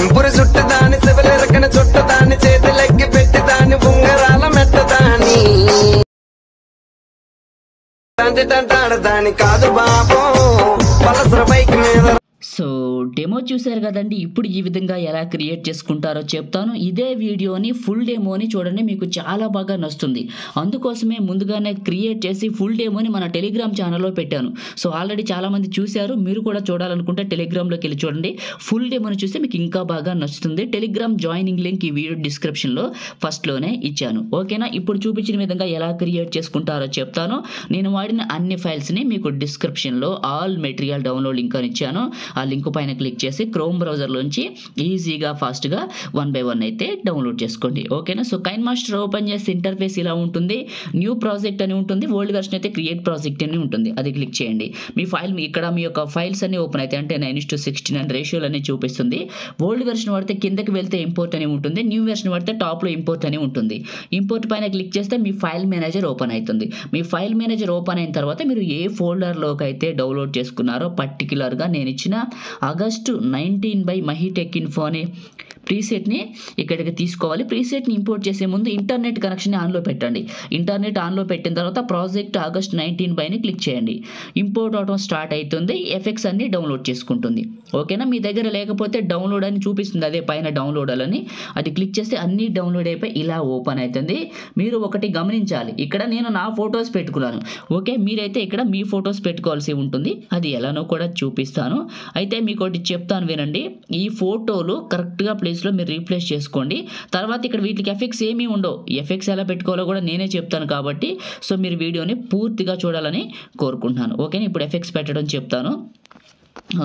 చింపురు జుట్టు దాని శివలిరకన చుట్టు దాని చేతులెక్కి పెట్టి దాని ఉంగరాల మెట్ట దాని దాని కాదు బాబు పలసర బైక్ మీద. సో డెమో చూసారు కదండి. ఇప్పుడు ఈ విధంగా ఎలా క్రియేట్ చేసుకుంటారో చెప్తాను. ఇదే వీడియోని ఫుల్ డెమోని చూడండి, మీకు చాలా బాగా నచ్చుతుంది. అందుకోసమే ముందుగానే క్రియేట్ చేసి ఫుల్ డెమోని మన టెలిగ్రామ్ ఛానల్లో పెట్టాను. సో ఆల్రెడీ చాలామంది చూశారు, మీరు కూడా చూడాలనుకుంటే టెలిగ్రామ్లోకి వెళ్ళి చూడండి. ఫుల్ డెమోని చూస్తే మీకు ఇంకా బాగా నచ్చుతుంది. టెలిగ్రామ్ జాయినింగ్ లింక్ ఈ వీడియో డిస్క్రిప్షన్లో ఫస్ట్లోనే ఇచ్చాను. ఓకేనా? ఇప్పుడు చూపించిన విధంగా ఎలా క్రియేట్ చేసుకుంటారో చెప్తాను. నేను వాడిన అన్ని ఫైల్స్ని మీకు డిస్క్రిప్షన్లో ఆల్ మెటీరియల్ డౌన్లోడ్ లింక్ అని ఇచ్చాను. ఆ లింక్ పైన క్లిక్ చేసి క్రోమ్ బ్రౌజర్లోంచి ఈజీగా ఫాస్ట్గా 1 by 1 అయితే డౌన్లోడ్ చేసుకోండి. ఓకేనా? సో కైన్మాస్టర్ ఓపెన్ చేసి ఇంటర్ఫేస్ ఇలా ఉంటుంది. న్యూ ప్రాజెక్ట్ అని ఉంటుంది, ఓల్డ్ వెర్షన్ అయితే క్రియేట్ ప్రాజెక్ట్ అని ఉంటుంది. అది క్లిక్ చేయండి. మీ ఫైల్ ఇక్కడ మీ యొక్క ఫైల్స్ అన్ని ఓపెన్ అయితే అంటే 9:16 రేషియోలు అని చూపిస్తుంది. ఓల్డ్ వెర్షన్ వాడితే కిందకి వెళ్తే ఇంపోర్ట్ అని ఉంటుంది, న్యూ వెర్షన్ వాడితే టాప్లో ఇంపోర్ట్ అని ఉంటుంది. ఇంపోర్ట్ పైన క్లిక్ చేస్తే మీ ఫైల్ మేనేజర్ ఓపెన్ అవుతుంది. మీ ఫైల్ మేనేజర్ ఓపెన్ అయిన తర్వాత మీరు ఏ ఫోల్డర్లోకి అయితే డౌన్లోడ్ చేసుకున్నారో పర్టికులర్గా నేను ఇచ్చిన August 19 by MAHI Tech Info అనే ప్రీసెట్ని ఇక్కడికి తీసుకోవాలి. ప్రీసెట్ని ఇంపోర్ట్ చేసే ముందు ఇంటర్నెట్ కనెక్షన్ ఆన్లో పెట్టండి. ఇంటర్నెట్ ఆన్లో పెట్టిన తర్వాత ప్రాజెక్ట్ ఆగస్ట్ 19 బైని క్లిక్ చేయండి. ఇంపోర్ట్ అవడం స్టార్ట్ అవుతుంది. ఎఫెక్ట్స్ అన్ని డౌన్లోడ్ చేసుకుంటుంది. ఓకేనా? మీ దగ్గర లేకపోతే డౌన్లోడ్ అని చూపిస్తుంది, అదే పైన డౌన్లోడ్ అని. అది క్లిక్ చేస్తే అన్ని డౌన్లోడ్ అయిపోయి ఇలా ఓపెన్ అవుతుంది. మీరు ఒకటి గమనించాలి, ఇక్కడ నేను నా ఫొటోస్ పెట్టుకున్నాను. ఓకే, మీరైతే ఇక్కడ మీ ఫొటోస్ పెట్టుకోవాల్సి ఉంటుంది. అది ఎలానో కూడా చూపిస్తాను. అయితే మీకు ఒకటి చెప్తాను వినండి. ఈ ఫోటోలు కరెక్ట్గా ప్లేస్లో మీరు రీప్లేస్ చేసుకోండి. తర్వాత ఇక్కడ వీటికి ఎఫెక్ట్స్ ఏమీ ఉండవు. ఎఫెక్ట్స్ ఎలా పెట్టుకోవాలో కూడా నేనే చెప్తాను కాబట్టి సో మీరు వీడియోని పూర్తిగా చూడాలని కోరుకుంటున్నాను. ఓకేనా? ఇప్పుడు ఎఫెక్ట్స్ పెట్టడం చెప్తాను.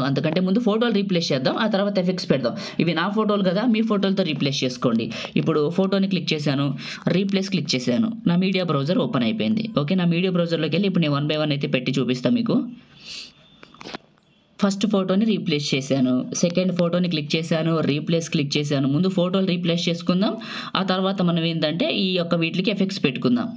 అంతకంటే ముందు ఫోటోలు రీప్లేస్ చేద్దాం, ఆ తర్వాత ఎఫెక్ట్స్ పెడదాం. ఇవి నా ఫోటోలు కదా, మీ ఫోటోలతో రీప్లేస్ చేసుకోండి. ఇప్పుడు ఫోటోని క్లిక్ చేశాను, రీప్లేస్ క్లిక్ చేశాను, నా మీడియా బ్రౌజర్ ఓపెన్ అయిపోయింది. ఓకే, నా మీడియా బ్రౌజర్లోకి వెళ్ళి ఇప్పుడు నేను 1 by 1 అయితే పెట్టి చూపిస్తాను మీకు. ఫస్ట్ ఫోటోని రీప్లేస్ చేశాను, సెకండ్ ఫోటోని క్లిక్ చేశాను, రీప్లేస్ క్లిక్ చేశాను. ముందు ఫోటోలు రీప్లేస్ చేసుకుందాం, ఆ తర్వాత మనం ఏంటంటే ఈ యొక్క వీటికి ఎఫెక్ట్స్ పెట్టుకుందాం.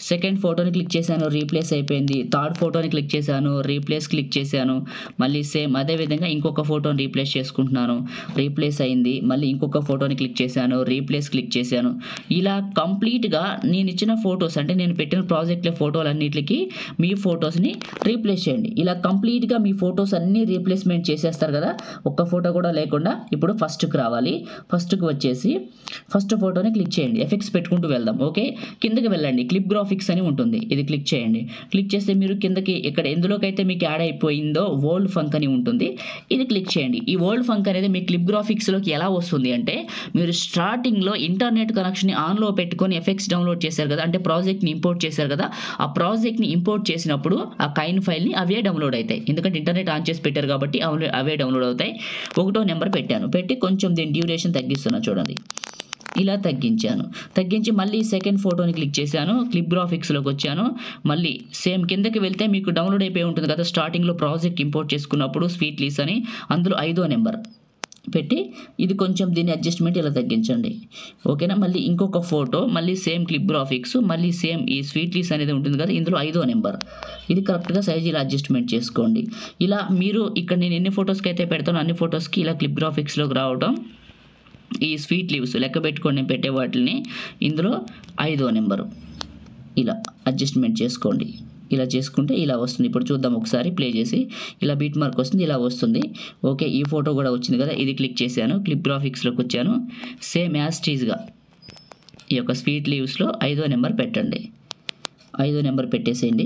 సెకండ్ ఫోటోని క్లిక్ చేశాను, రీప్లేస్ అయిపోయింది. థర్డ్ ఫోటోని క్లిక్ చేశాను, రీప్లేస్ క్లిక్ చేశాను. మళ్ళీ సేమ్ అదేవిధంగా ఇంకొక ఫోటోని రీప్లేస్ చేసుకుంటున్నాను, రీప్లేస్ అయింది. మళ్ళీ ఇంకొక ఫోటోని క్లిక్ చేశాను, రీప్లేస్ క్లిక్ చేశాను. ఇలా కంప్లీట్గా నేను ఇచ్చిన ఫొటోస్ అంటే నేను పెట్టిన ప్రాజెక్ట్లో ఫోటోలన్నిటికీ మీ ఫొటోస్ని రీప్లేస్ చేయండి. ఇలా కంప్లీట్గా మీ ఫొటోస్ అన్నీ రీప్లేస్మెంట్ చేసేస్తారు కదా, ఒక్క ఫోటో కూడా లేకుండా. ఇప్పుడు ఫస్ట్కి రావాలి. ఫస్ట్కి వచ్చేసి ఫస్ట్ ఫోటోని క్లిక్ చేయండి, ఎఫెక్ట్స్ పెట్టుకుంటూ వెళ్దాం. ఓకే, కిందకి వెళ్ళండి, క్లిప్ గ్రాఫిక్స్ అని ఉంటుంది, ఇది క్లిక్ చేయండి. క్లిక్ చేస్తే మీరు కిందకి ఇక్కడ ఎందులోకైతే మీకు యాడ్ అయిపోయిందో వరల్డ్ ఫంక్ అని ఉంటుంది, ఇది క్లిక్ చేయండి. ఈ వరల్డ్ ఫంక్ అనేది మీ క్లిప్ గ్రాఫిక్స్లోకి ఎలా వస్తుంది అంటే మీరు స్టార్టింగ్లో ఇంటర్నెట్ కనెక్షన్ని ఆన్లో పెట్టుకొని ఎఫెక్ట్స్ డౌన్లోడ్ చేశారు కదా, అంటే ప్రాజెక్ట్ని ఇంపోర్ట్ చేశారు కదా, ఆ ప్రాజెక్ట్ని ఇంపోర్ట్ చేసినప్పుడు ఆ కైన్ ఫైల్ని అవే డౌన్లోడ్ అవుతాయి. ఎందుకంటే ఇంటర్నెట్ ఆన్ చేసి పెట్టారు కాబట్టి అవే డౌన్లోడ్ అవుతాయి. 1వ నెంబర్ పెట్టాను, పెట్టి కొంచెం దీని డ్యూరేషన్ తగ్గిస్తున్నా చూడండి. ఇలా తగ్గించి మళ్ళీ సెకండ్ ఫోటోని క్లిక్ చేశాను, క్లిప్ గ్రాఫిక్స్లోకి వచ్చాను. మళ్ళీ సేమ్ కిందకి వెళ్తే మీకు డౌన్లోడ్ అయిపోయి ఉంటుంది కదా ప్రాజెక్ట్లో ప్రాజెక్ట్ ఇంపోర్ట్ చేసుకున్నప్పుడు స్వీట్ లీస్ అని, అందులో 5వ నెంబర్ పెట్టి ఇది కొంచెం దీని అడ్జస్ట్మెంట్ ఇలా తగ్గించండి. ఓకేనా? మళ్ళీ ఇంకొక ఫోటో, మళ్ళీ సేమ్ క్లిప్ గ్రాఫిక్స్, మళ్ళీ సేమ్ ఈ స్వీట్ లీస్ అనేది ఉంటుంది కదా, ఇందులో 5వ నెంబర్. ఇది కరెక్ట్గా సైజ్ ఇలా అడ్జస్ట్మెంట్ చేసుకోండి. ఇలా మీరు ఇక్కడ నేను ఎన్ని ఫొటోస్కి అయితే పెడతానో అన్ని ఫొటోస్కి ఇలా క్లిప్ గ్రాఫిక్స్లోకి రావడం. ఈ స్వీట్ లీవ్స్ లెక్క పెట్టుకొని నేను పెట్టే వాటిని ఇందులో 5వ నెంబరు ఇలా అడ్జస్ట్మెంట్ చేసుకోండి. ఇలా చేసుకుంటే ఇలా వస్తుంది. ఇప్పుడు చూద్దాం ఒకసారి ప్లే చేసి. ఇలా బీట్ మార్క్ వస్తుంది, ఇలా వస్తుంది. ఓకే, ఈ ఫోటో కూడా వచ్చింది కదా, ఇది క్లిక్ చేశాను, క్లిప్ గ్రాఫిక్స్లోకి వచ్చాను. సేమ్ యాజ్ టీజ్గా ఈ యొక్క స్వీట్ లీవ్స్లో 5వ నెంబర్ పెట్టండి. 5వ నెంబర్ పెట్టేసేయండి.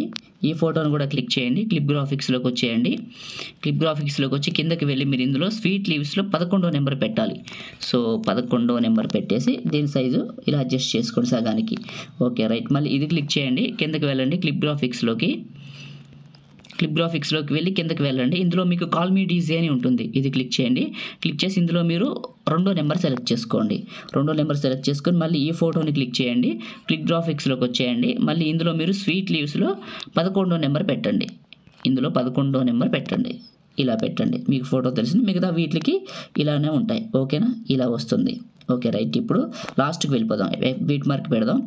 ఈ ఫోటోను కూడా క్లిక్ చేయండి, క్లిప్ గ్రాఫిక్స్లోకి వచ్చేయండి. క్లిప్ గ్రాఫిక్స్లోకి వచ్చి కిందకి వెళ్ళి మీరు ఇందులో స్వీట్ లీవ్స్లో 11వ నెంబర్ పెట్టాలి. సో 11వ నెంబర్ పెట్టేసి దీని సైజు ఇలా అడ్జస్ట్ చేసుకోండి సగానికి. ఓకే రైట్, మళ్ళీ ఇది క్లిక్ చేయండి, కిందకి వెళ్ళండి, క్లిప్ గ్రాఫిక్స్లోకి వెళ్ళి కిందకి వెళ్ళండి. ఇందులో మీకు కాల్ మీ డీజే అని ఉంటుంది, ఇది క్లిక్ చేయండి. క్లిక్ చేసి ఇందులో మీరు 2వ నెంబర్ సెలెక్ట్ చేసుకోండి. 2వ నెంబర్ సెలెక్ట్ చేసుకొని మళ్ళీ ఈ ఫోటోని క్లిక్ చేయండి, క్లిక్ గ్రాఫిక్స్లోకి వచ్చేయండి. మళ్ళీ ఇందులో మీరు స్వీట్ లీవ్స్లో 11వ నెంబర్ పెట్టండి. ఇందులో 11వ నెంబర్ పెట్టండి. ఇలా పెట్టండి, మీకు ఫోటో తెలిసింది. మిగతా వీటికి ఇలానే ఉంటాయి. ఓకేనా, ఇలా వస్తుంది. Okay right. ఇప్పుడు లాస్ట్కి వెళ్ళిపోదాం, బీట్ మార్క్ పెడదాం.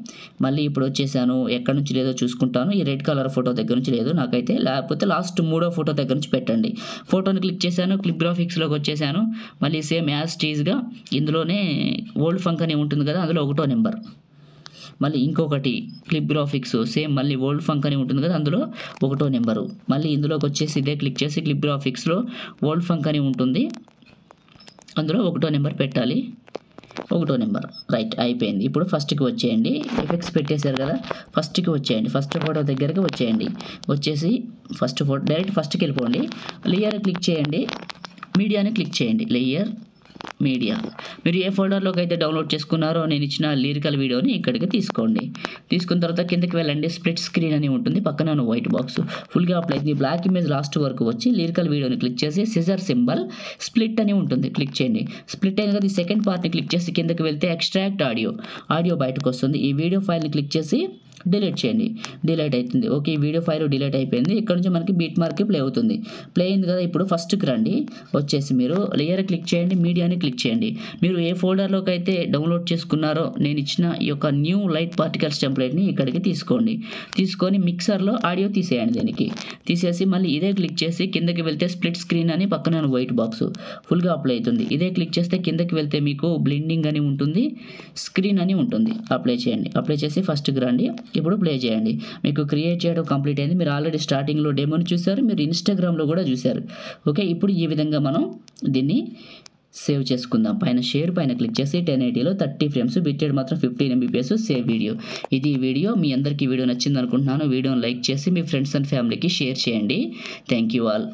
మళ్ళీ ఇప్పుడు వచ్చేసాను, ఎక్కడి నుంచి లేదో చూసుకుంటాను. ఈ రెడ్ కలర్ ఫోటో దగ్గర నుంచి లేదు నాకైతే, లేకపోతే లాస్ట్ 3వ ఫోటో దగ్గర నుంచి పెట్టండి. ఫోటోని క్లిక్ చేశాను, క్లిప్ గ్రాఫిక్స్లోకి వచ్చేసాను. మళ్ళీ సేమ్ యాజ్ టీజ్గా ఇందులోనే ఓల్డ్ ఫంక్ అని ఉంటుంది కదా, అందులో 1వ నెంబర్. మళ్ళీ ఇంకొకటి క్లిప్ గ్రాఫిక్స్, సేమ్ మళ్ళీ ఓల్డ్ ఫంక్ అని ఉంటుంది కదా, అందులో 1వ నెంబరు. మళ్ళీ ఇందులోకి వచ్చేసి ఇదే క్లిక్ చేసి క్లిప్ గ్రాఫిక్స్లో ఓల్డ్ ఫంక్ అని ఉంటుంది, అందులో 1వ నెంబర్ పెట్టాలి, 1వ నెంబర్. రైట్, అయిపోయింది. ఇప్పుడు ఫస్ట్కి వచ్చేయండి, ఎఫెక్ట్స్ పెట్టేశారు కదా, ఫస్ట్కి వచ్చేయండి, ఫస్ట్ ఫోటో దగ్గరికి వచ్చేయండి. వచ్చేసి ఫస్ట్ ఫోటో డైరెక్ట్ ఫస్ట్కి వెళ్ళిపోండి. లేయర్ క్లిక్ చేయండి, మీడియాని క్లిక్ చేయండి. లేయర్ మీడియా, మీరు ఏ ఫోల్డర్లోకి అయితే డౌన్లోడ్ చేసుకున్నారో నేను ఇచ్చిన లిరికల్ వీడియోని ఇక్కడికి తీసుకోండి. తీసుకున్న తర్వాత కిందకి వెళ్ళండి, స్ప్లిట్ స్క్రీన్ అని ఉంటుంది, పక్కన వైట్ బాక్స్ ఫుల్గా అప్లై అయింది. బ్లాక్ ఇమేజ్ లాస్ట్ వరకు వచ్చి లిరికల్ వీడియోని క్లిక్ చేసి సిజర్ సింబల్ స్ప్లిట్ అని ఉంటుంది, క్లిక్ చేయండి. స్ప్లిట్ అయిన కదా, ఈ సెకండ్ పార్ట్ని క్లిక్ చేసి కిందకి వెళ్తే ఎక్స్ట్రాక్ట్ ఆడియో బయటకు వస్తుంది. ఈ వీడియో ఫైల్ని క్లిక్ చేసి డిలీట్ చేయండి, డిలీట్ అవుతుంది. ఓకే, ఈ వీడియో ఫైల్ డిలీట్ అయిపోయింది. ఇక్కడ నుంచి మనకి బీట్ మార్క్ ప్లే అవుతుంది. ప్లే అయింది కదా, ఇప్పుడు ఫస్ట్కి రండి. వచ్చేసి మీరు లేయర్ క్లిక్ చేయండి, మీడియాని క్లిక్ చేయండి. మీరు ఏ ఫోల్డర్లోకి అయితే డౌన్లోడ్ చేసుకున్నారో నేను ఇచ్చిన ఈ యొక్క న్యూ లైట్ పార్టికల్స్ టెంప్లెట్ని ఇక్కడికి తీసుకోండి. తీసుకొని మిక్సర్లో ఆడియో తీసేయండి. దీనికి తీసేసి మళ్ళీ ఇదే క్లిక్ చేసి కిందకి వెళ్తే స్ప్లిట్ స్క్రీన్ అని పక్కన వైట్ బాక్స్ ఫుల్గా అప్లై అవుతుంది. ఇదే క్లిక్ చేస్తే కిందకి వెళ్తే మీకు బ్లెండింగ్ అని ఉంటుంది, స్క్రీన్ అని ఉంటుంది, అప్లై చేయండి. అప్లై చేసి ఫస్ట్కి రండి. ఇప్పుడు ప్లే చేయండి. మీకు క్రియేట్ చేయడం కంప్లీట్ అయింది. మీరు ఆల్రెడీ స్టార్టింగ్లో డెమోని చూశారు, మీరు ఇన్స్టాగ్రామ్లో కూడా చూశారు. ఓకే, ఇప్పుడు ఈ విధంగా మనం దీన్ని సేవ్ చేసుకుందాం. పైన షేర్ పైన క్లిక్ చేసి 1080లో 30 ఫ్రేమ్స్, బిట్రేట్ మాత్రం 15 MBPS, సేవ్ వీడియో. ఇది వీడియో. మీ అందరికీ వీడియో నచ్చింది అనుకుంటున్నాను. వీడియోని లైక్ చేసి మీ ఫ్రెండ్స్ అండ్ ఫ్యామిలీకి షేర్ చేయండి. Thank you all.